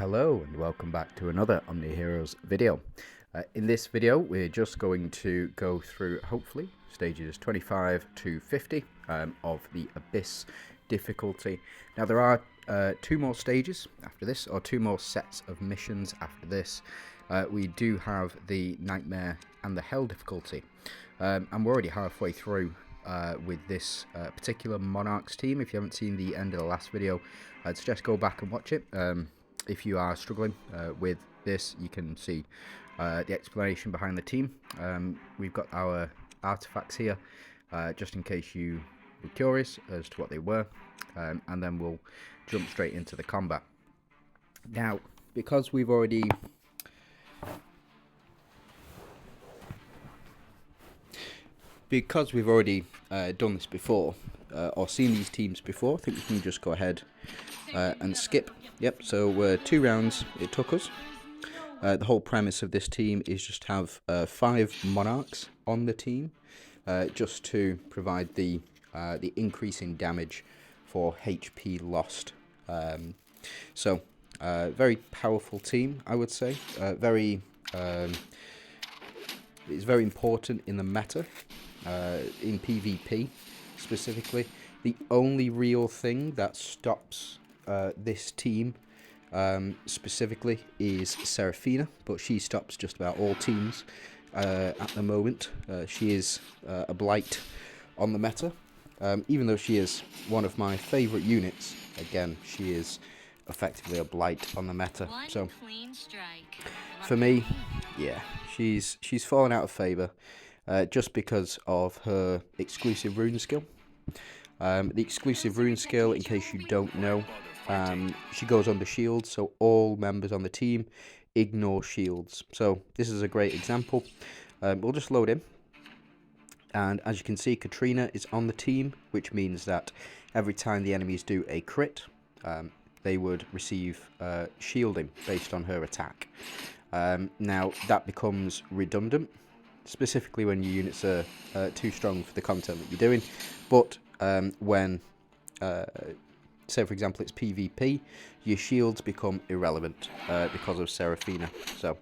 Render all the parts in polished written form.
Hello and welcome back to another OMNIHEROES video. In this video we're just going to go through hopefully stages 25 to 50 of the Abyss difficulty. Now there are two more stages after this, or two more sets of missions after this. We do have the Nightmare and the Hell difficulty, and we're already halfway through with this particular Monarchs team. If you haven't seen the end of the last video, I'd suggest go back and watch it. If you are struggling with this, you can see the explanation behind the team. We've got our artifacts here, just in case you were curious as to what they were, and then we'll jump straight into the combat. Now, because we've already done this before, or seen these teams before, I think we can just go ahead and skip. Yep, so 2 rounds it took us. The whole premise of this team is just to have 5 Monarchs on the team, just to provide the increase in damage for HP lost. Very powerful team, I would say. It's very important in the meta, in PvP specifically. The only real thing that stops this team specifically is Seraphina, but she stops just about all teams at the moment. She is a blight on the meta, even though she is one of my favourite units. Again, she is effectively a blight on the meta. So for me, yeah, she's fallen out of favour just because of her exclusive rune skill. The exclusive rune skill, in case you don't know, she goes under shields, so all members on the team ignore shields. So this is a great example. We'll just load in, and as you can see, Katrina is on the team, which means that every time the enemies do a crit, they would receive shielding based on her attack. Now that becomes redundant, specifically when your units are too strong for the content that you're doing, but when say for example it's PvP, your shields become irrelevant because of Seraphina. So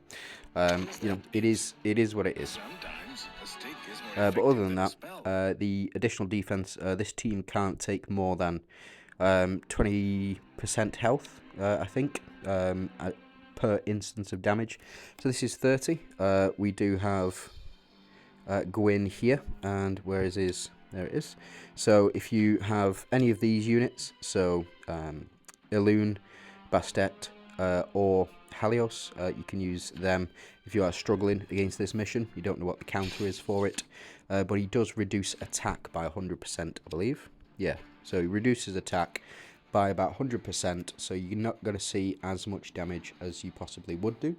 you know, it is what it is. But other than that, the additional defense, this team can't take more than 20% health, I think, per instance of damage. So this is 30. We do have Gwyn here, and where is his? There it is. So if you have any of these units, so Elune, Bastet, or Helios, you can use them if you are struggling against this mission. You don't know what the counter is for it, but he does reduce attack by 100%, I believe. Yeah, so he reduces attack by about 100%, so you're not going to see as much damage as you possibly would do,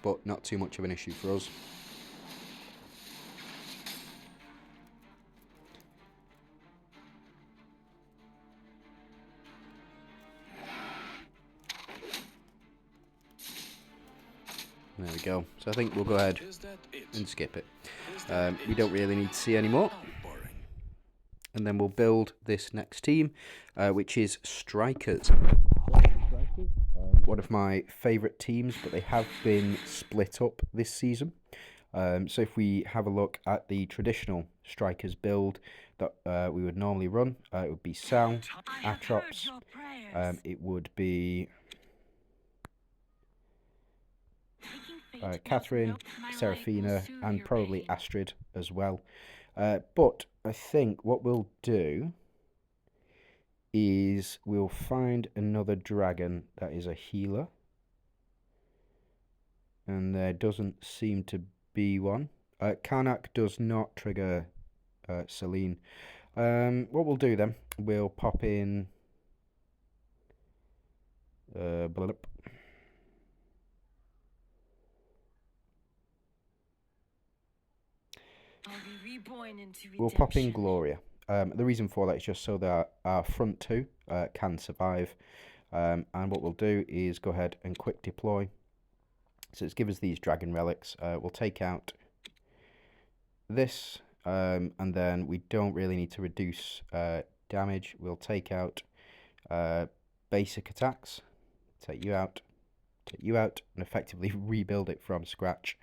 but not too much of an issue for us. There we go. So I think we'll go ahead and skip it. We don't really need to see any more. And then we'll build this next team, which is Strikers. One of my favourite teams, but they have been split up this season. So if we have a look at the traditional Strikers build that we would normally run, it would be Sal, Atrops, it would be Catherine, Seraphina, and probably Astrid as well. But I think what we'll do is we'll find another dragon that is a healer, and there doesn't seem to be one. Karnak does not trigger Celine. What we'll do then, we'll pop in we'll pop in Gloria. The reason for that is just so that our front two can survive. And what we'll do is go ahead and quick deploy. So it's give us these dragon relics. We'll take out this, and then we don't really need to reduce damage. We'll take out basic attacks, take you out, and effectively rebuild it from scratch.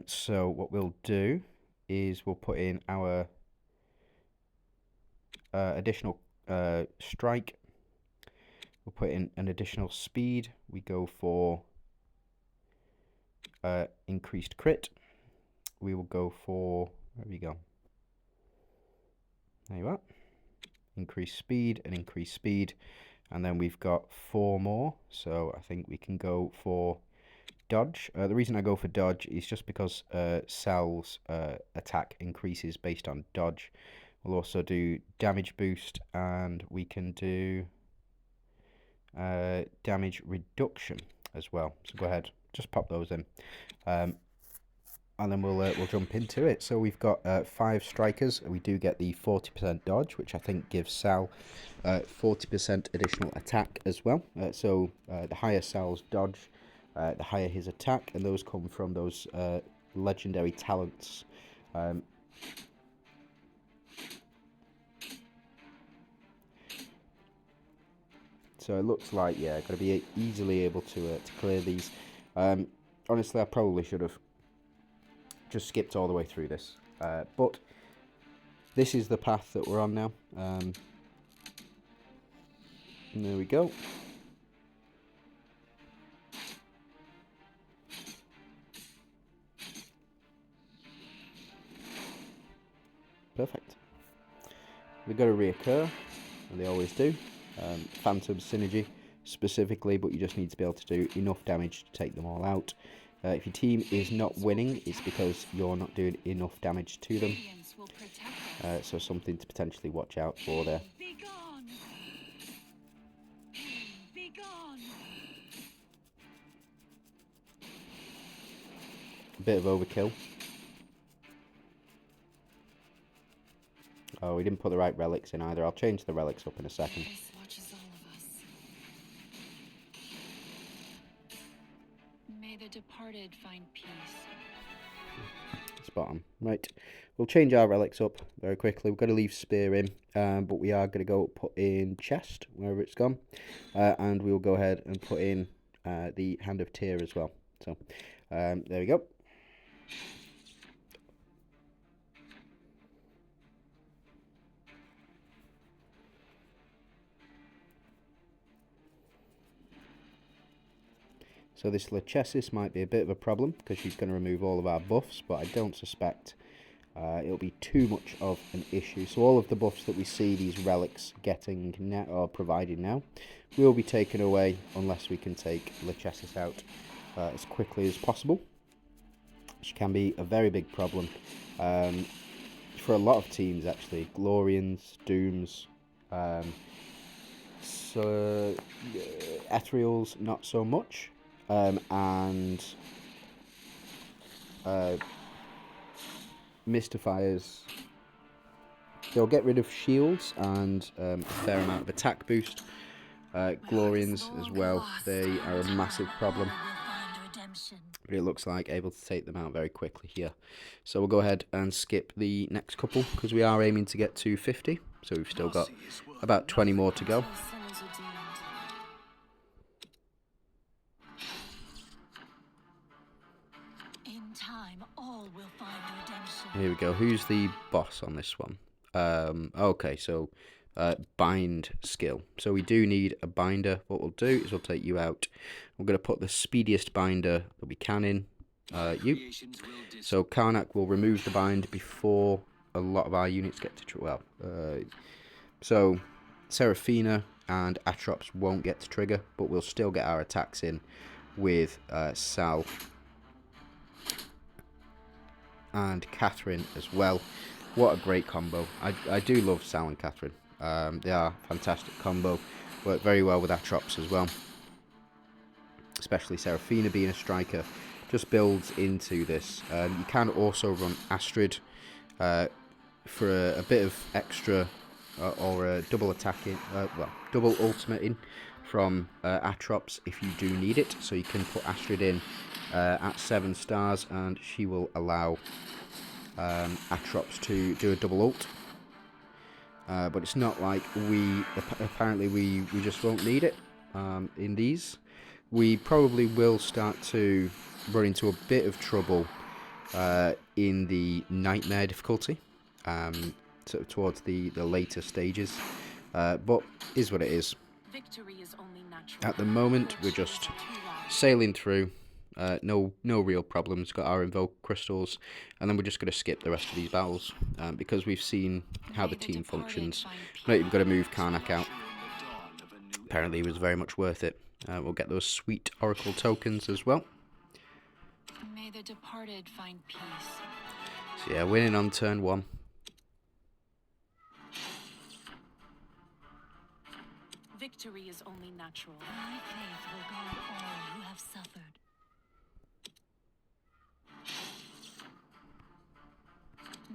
So what we'll do is we'll put in our additional strike. We'll put in an additional speed. We go for increased crit. We will go for, where we go? There you are. Increased speed and increased speed. And then we've got 4 more. So I think we can go for dodge. The reason I go for dodge is just because Sal's attack increases based on dodge. We'll also do damage boost, and we can do damage reduction as well. So go ahead, just pop those in, and then we'll jump into it. So we've got 5 strikers. We do get the 40% dodge, which I think gives Sal 40% additional attack as well. So the higher Sal's dodge, the higher his attack, and those come from those legendary talents. So it looks like, yeah, going to be easily able to clear these. Honestly, I probably should have just skipped all the way through this. But this is the path that we're on now. And there we go. Perfect. They're going to reoccur, and they always do. Phantom synergy specifically, but you just need to be able to do enough damage to take them all out. If your team is not winning, it's because you're not doing enough damage to them. So something to potentially watch out for there. A bit of overkill. Oh, we didn't put the right relics in either. I'll change the relics up in a second. May the departed find peace. Spot on. Right, we'll change our relics up very quickly. We've got to leave spear in, but we are going to go put in chest wherever it's gone, and we'll go ahead and put in the hand of Tyr as well. So there we go. So this Lachesis might be a bit of a problem because she's going to remove all of our buffs, but I don't suspect it'll be too much of an issue. So all of the buffs that we see these relics getting now, or providing now, will be taken away unless we can take Lachesis out as quickly as possible, which can be a very big problem for a lot of teams actually. Glorians, Dooms, so Ethereals not so much. And Mystifiers, they'll get rid of shields and a fair amount of attack boost. Glorians as well, they are a massive problem, but it looks like able to take them out very quickly here. So we'll go ahead and skip the next couple because we are aiming to get to 50, so we've still got about 20 more to go. Here we go. Who's the boss on this one? Okay, so bind skill. So we do need a binder. What we'll do is we'll take you out. We're going to put the speediest binder that we can in. You. So Karnak will remove the bind before a lot of our units get to so Seraphina and Atrops won't get to trigger, but we'll still get our attacks in with Sal and Catherine as well. What a great combo. I do love Sal and Catherine. They are a fantastic combo. Work very well with Atrops as well. Especially Seraphina being a striker. Just builds into this. You can also run Astrid for a bit of extra or a double attacking, well, double ultimating from Atrops if you do need it. So you can put Astrid in at 7 stars and she will allow Atrops to do a double ult. but it's not like apparently we just won't need it in these. We probably will start to run into a bit of trouble in the nightmare difficulty, sort of towards the later stages, but is what it is. At the moment, we're just sailing through, no real problems, got our invoke crystals, and then we're just going to skip the rest of these battles, because we've seen how the team functions. Not even got to move Karnak out. Apparently it was very much worth it. We'll get those sweet Oracle tokens as well. May the departed find peace. So yeah, winning on turn 1. Victory is only natural. My faith will guard all who have suffered.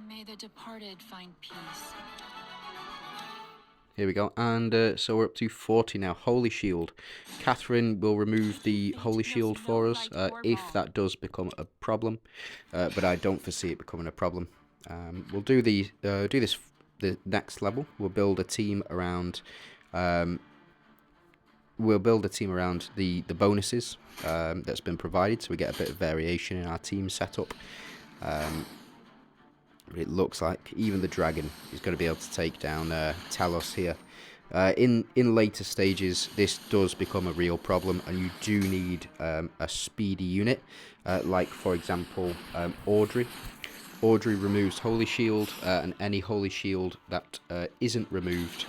May the departed find peace. Here we go, and so we're up to 40 now. Holy Shield. Catherine will remove the Holy Shield for us if that does become a problem, but I don't foresee it becoming a problem. We'll do the next level. We'll build a team around. We'll build a team around the bonuses that's been provided, so we get a bit of variation in our team setup. It looks like even the dragon is going to be able to take down Talos here. In later stages, this does become a real problem, and you do need a speedy unit, like for example Audrey. Audrey removes Holy Shield, and any Holy Shield that isn't removed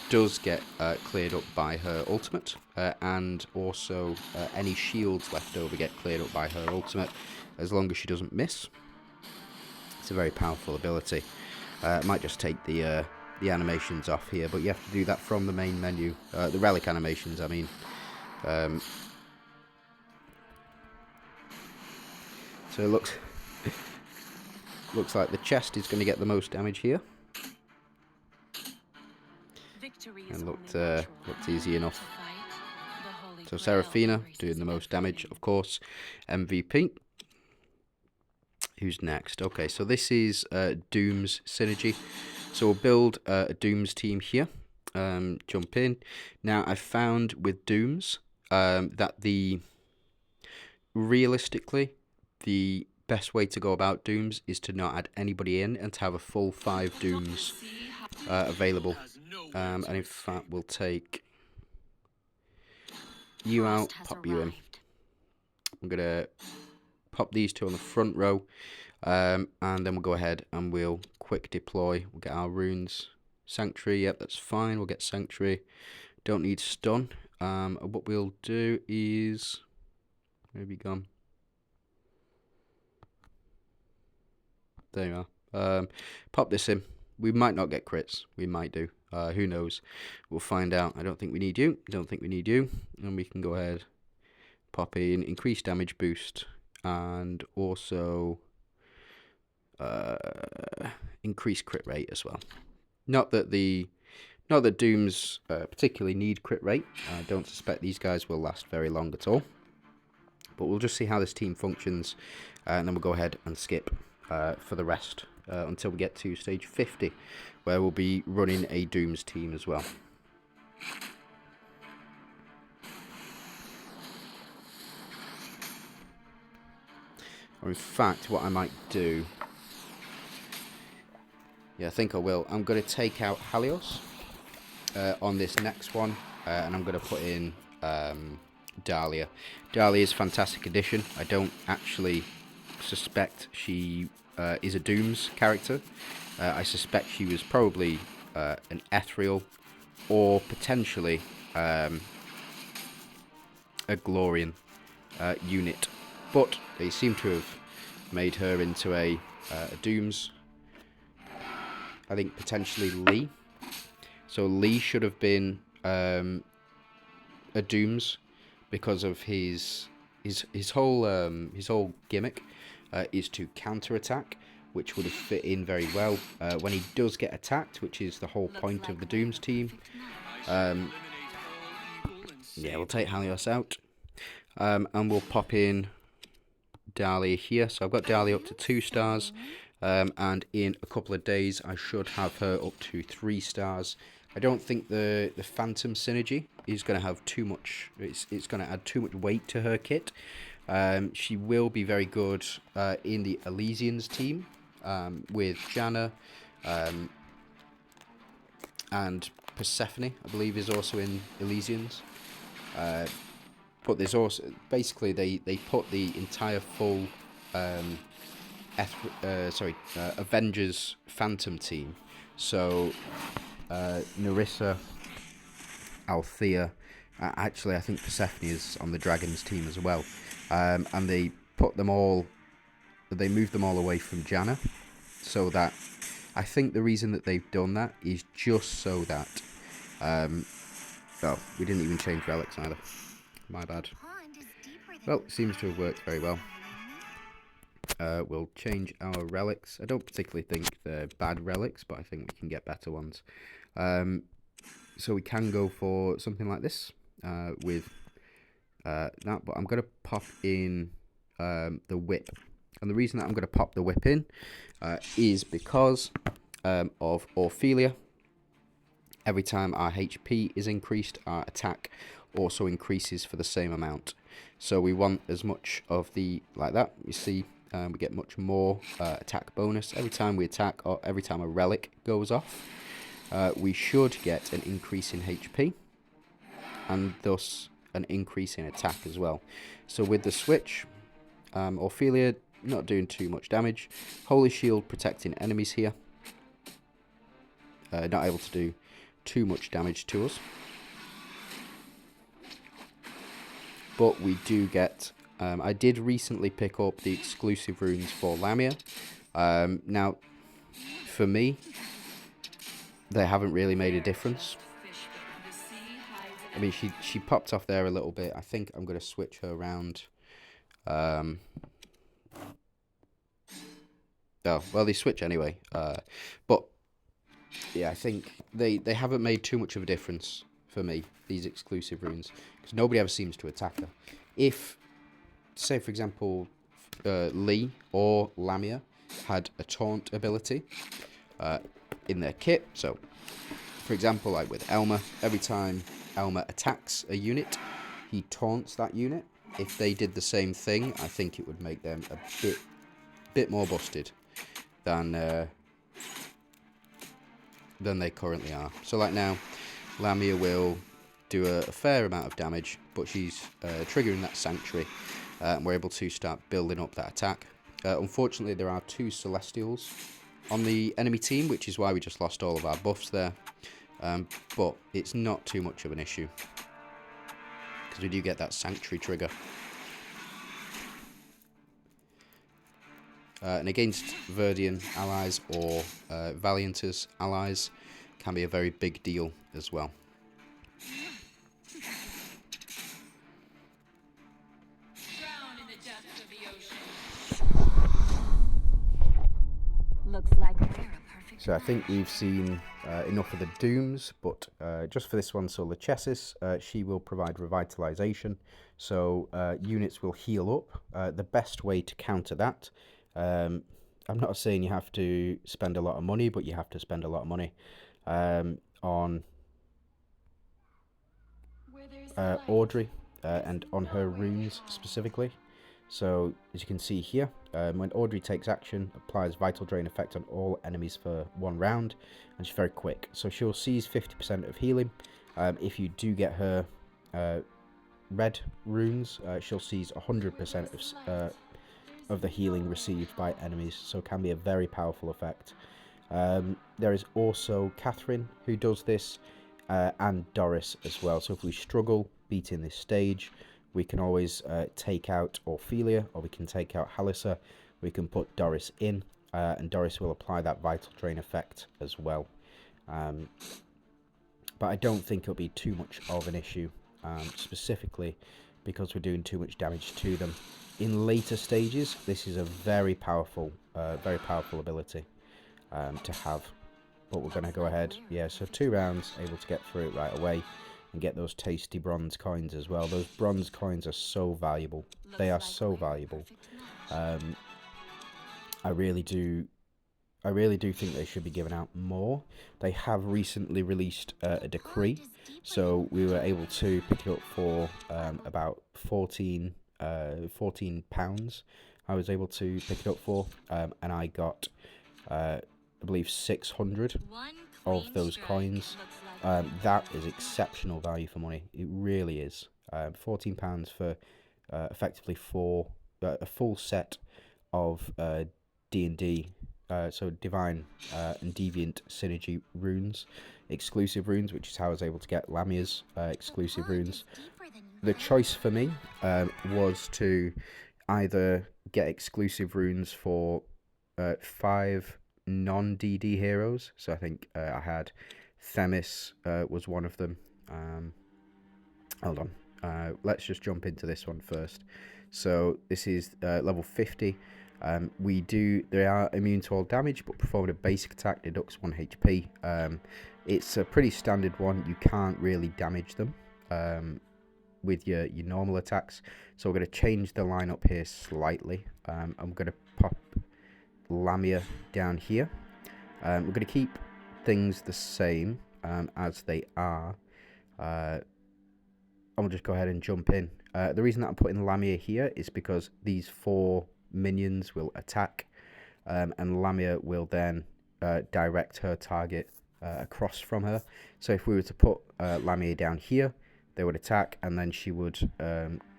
does get cleared up by her ultimate, and also any shields left over get cleared up by her ultimate, as long as she doesn't miss. It's a very powerful ability. It might just take the animations off here, but you have to do that from the main menu. The relic animations, I mean. So it looks like the chest is going to get the most damage here. And looked easy enough. So Seraphina doing the most damage, of course. MVP. Who's next? Okay, so this is Doom's synergy. So we'll build a Doom's team here. Jump in. Now, I found with Doom's that realistically, the best way to go about Dooms is to not add anybody in and to have a full 5 Dooms available. And in fact, we'll take you out, pop you in. I'm going to pop these 2 on the front row, and then we'll go ahead and we'll quick deploy. We'll get our runes. Sanctuary, yep, that's fine. We'll get Sanctuary. Don't need stun. What we'll do is... Where have you gone? There you are. Pop this in. We might not get crits. We might do. Who knows? We'll find out. I don't think we need you. Don't think we need you. And we can go ahead, pop in, increase damage boost, and also increase crit rate as well. Not that Dooms particularly need crit rate. I don't suspect these guys will last very long at all. But we'll just see how this team functions, and then we'll go ahead and skip for the rest until we get to stage 50, where we'll be running a Dooms team as well. Or in fact, what I might do... Yeah, I think I will. I'm going to take out Helios on this next one, and I'm going to put in Dahlia. Dahlia is a fantastic addition. I don't actually suspect she is a Dooms character. I suspect she was probably an Ethereal, or potentially a Glorian unit. But they seem to have made her into a Dooms. I think potentially Lee. So Lee should have been a Dooms because of his whole gimmick is to counterattack, which would have fit in very well when he does get attacked, which is the whole point of the Dooms team. Yeah, we'll take Helios out, and we'll pop in Dahlia here. So I've got Dahlia up to 2 stars. and in a couple of days I should have her up to 3 stars. I don't think the Phantom synergy is going to have too much. It's going to add too much weight to her kit. She will be very good in the Elysians team with Janna and Persephone, I believe, is also in Elysians. But there's also basically they put the entire full Avengers Phantom team. So Narissa, Althea, actually I think Persephone is on the Dragons team as well, and they moved them all away from Janna, so that I think the reason that they've done that is just so that oh, we didn't even change relics either, my bad. Well, it seems to have worked very well. We'll change our relics. I don't particularly think they're bad relics, but I think we can get better ones. So we can go for something like this with that, but I'm going to pop in the whip. And the reason that I'm going to pop the whip in is because of Ophelia. Every time our HP is increased, our attack also increases for the same amount. So we want as much of the, like that, you see, we get much more attack bonus every time we attack, or every time a relic goes off. We should get an increase in HP, and thus an increase in attack as well. So with the switch, Ophelia not doing too much damage. Holy Shield protecting enemies here. Not able to do too much damage to us. But we do get... I did recently pick up the exclusive runes for Lamia. Now, for me, they haven't really made a difference. I mean, she popped off there a little bit. I think I'm going to switch her around. Oh, well, they switch anyway. But, yeah, I think they haven't made too much of a difference for me, these exclusive runes. Because nobody ever seems to attack her. If, say, for example, Lee or Lamia had a taunt ability in their kit. So, for example, like with Elmer, every time Elmer attacks a unit, he taunts that unit. If they did the same thing, I think it would make them a bit more busted than they currently are. So like now, Lamia will do a fair amount of damage, but she's triggering that Sanctuary, and we're able to start building up that attack. Unfortunately, there are 2 Celestials on the enemy team, which is why we just lost all of our buffs there. But it's not too much of an issue, because we do get that Sanctuary trigger. And against Verdian allies or Valiantus allies can be a very big deal as well. Looks like we're a perfect So I think we've seen enough of the Dooms, but just for this one, so Lachesis, she will provide revitalization, so units will heal up. The best way to counter that, I'm not saying you have to spend a lot of money, but you have to spend a lot of money on Audrey and on her runes specifically. So as you can see here, when Audrey takes action, applies Vital Drain effect on all enemies for 1 round, and she's very quick. So she'll seize 50% of healing. If you do get her red runes, she'll seize 100% of the healing received by enemies. So it can be a very powerful effect. There is also Catherine who does this, and Doris as well. So if we struggle beating this stage, we can always take out Ophelia, or we can take out Halissa. We can put Doris in, and Doris will apply that Vital Drain effect as well. But I don't think it'll be too much of an issue, specifically because we're doing too much damage to them. In later stages, this is a very powerful ability to have. But we're going to go ahead. Yeah, so 2 rounds, able to get through it right away. And get those tasty bronze coins as well. Those bronze coins are so valuable. They are so valuable. I really do I really do think they should be giving out more. They have recently released a decree, so we were able to pick it up for about £14. I was able to pick it up for, and I got, I believe, 600 of those coins. That is exceptional value for money. It really is. £14 for effectively a full set of D&D. So Divine and Deviant Synergy runes, exclusive runes, which is how I was able to get Lamia's exclusive runes. The choice for me was to either get exclusive runes for 5 non-DD heroes. So I think I had Themis was one of them. Hold on. Let's just jump into this one first. So this is level 50. They are immune to all damage, but performing a basic attack deducts 1 HP. It's a pretty standard one. You can't really damage them with your normal attacks. So we're going to change the lineup here slightly. I'm going to pop Lamia down here. We're going to keep things the same as they are. I'll just go ahead and jump in. The reason that I'm putting Lamia here is because these 4 minions will attack, and Lamia will then direct her target across from her. So if we were to put Lamia down here, they would attack, and then she would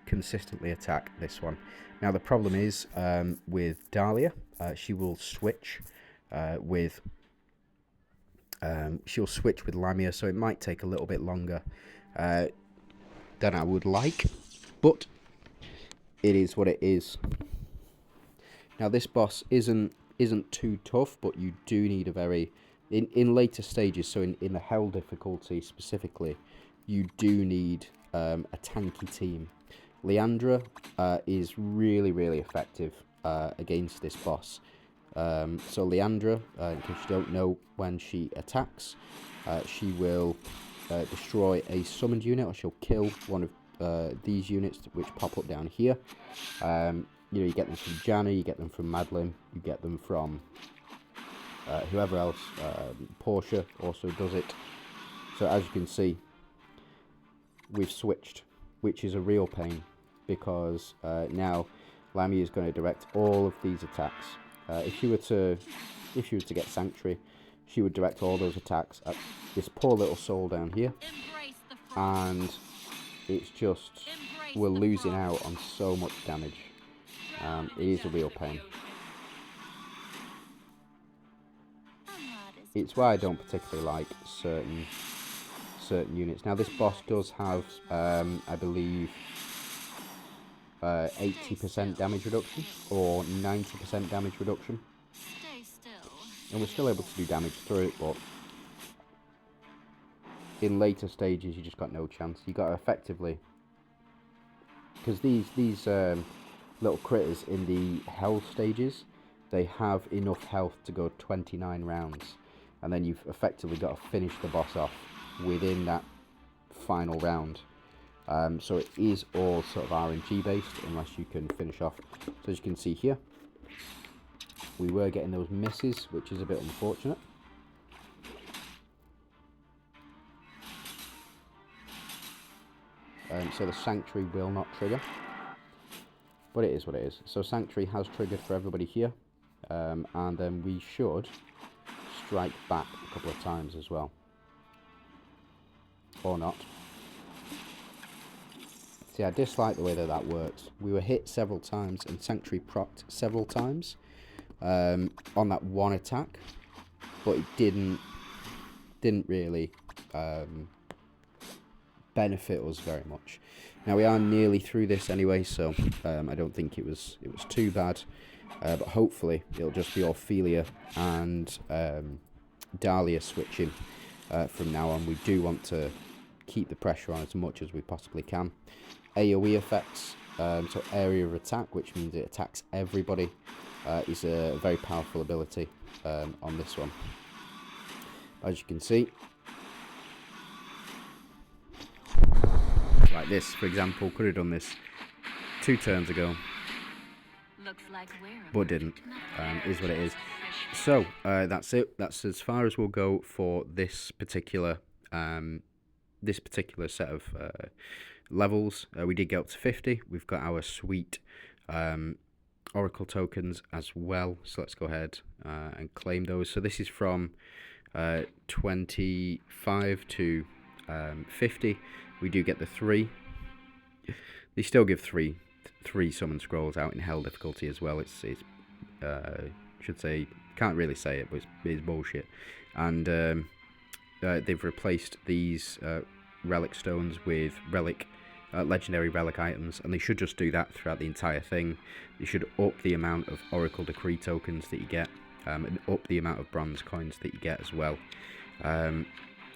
consistently attack this one. Now the problem is with Dahlia, she will switch with Lamia, so it might take a little bit longer than I would like, but it is what it is. Now this boss isn't too tough, but you do need a very in later stages. So in the hell difficulty specifically, you do need a tanky team. Leandra is really effective against this boss. So Leandra, in case you don't know, when she attacks, she will destroy a summoned unit, or she'll kill one of these units which pop up down here. You get them from Janna, you get them from Madeline, you get them from whoever else. Portia also does it. So as you can see, we've switched, which is a real pain, because now Lamia is going to direct all of these attacks. If she were to get Sanctuary, she would direct all those attacks at this poor little soul down here, and it's just, we're losing out on so much damage. It is a real pain. It's why I don't particularly like certain units. Now this boss does have, I believe, 80% damage reduction or 90% damage reduction, and we're still able to do damage through it, but in later stages you just got no chance. You got to effectively, because these little critters in the hell stages, they have enough health to go 29 rounds, and then you've effectively got to finish the boss off within that final round. So it is all sort of RNG based, unless you can finish off. So as you can see here, we were getting those misses, which is a bit unfortunate. So the Sanctuary will not trigger, but it is what it is. So Sanctuary has triggered for everybody here, and then we should strike back a couple of times as well, or not. See, I dislike the way that works. We were hit several times, and Sanctuary procced several times on that one attack, but it didn't really benefit us very much. Now we are nearly through this anyway, so I don't think it was too bad, but hopefully it'll just be Ophelia and Dahlia switching from now on. We do want to keep the pressure on as much as we possibly can. AoE effects, so area of attack, which means it attacks everybody, is a very powerful ability on this one. As you can see, like this, for example, could have done this 2 turns ago, but didn't. Is what it is. So that's it. That's as far as we'll go for this particular set of levels. We did get up to 50. We've got our sweet Oracle tokens as well. So let's go ahead and claim those. So this is from 25 to 50. We do get the 3. They still give three summon scrolls out in hell difficulty as well. It's should say, can't really say it, but it's bullshit. And they've replaced these relic stones with legendary relic items, and they should just do that throughout the entire thing. They should up the amount of Oracle Decree tokens that you get, and up the amount of bronze coins that you get as well.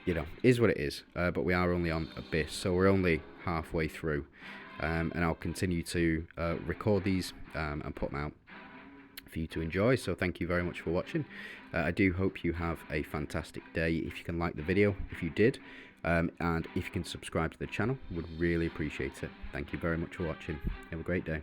You know, is what it is. But we are only on Abyss, so we're only halfway through. And I'll continue to record these and put them out for you to enjoy. So thank you very much for watching. I do hope you have a fantastic day. If you can like the video, if you did, and if you can subscribe to the channel, would really appreciate it. Thank you very much for watching. Have a great day.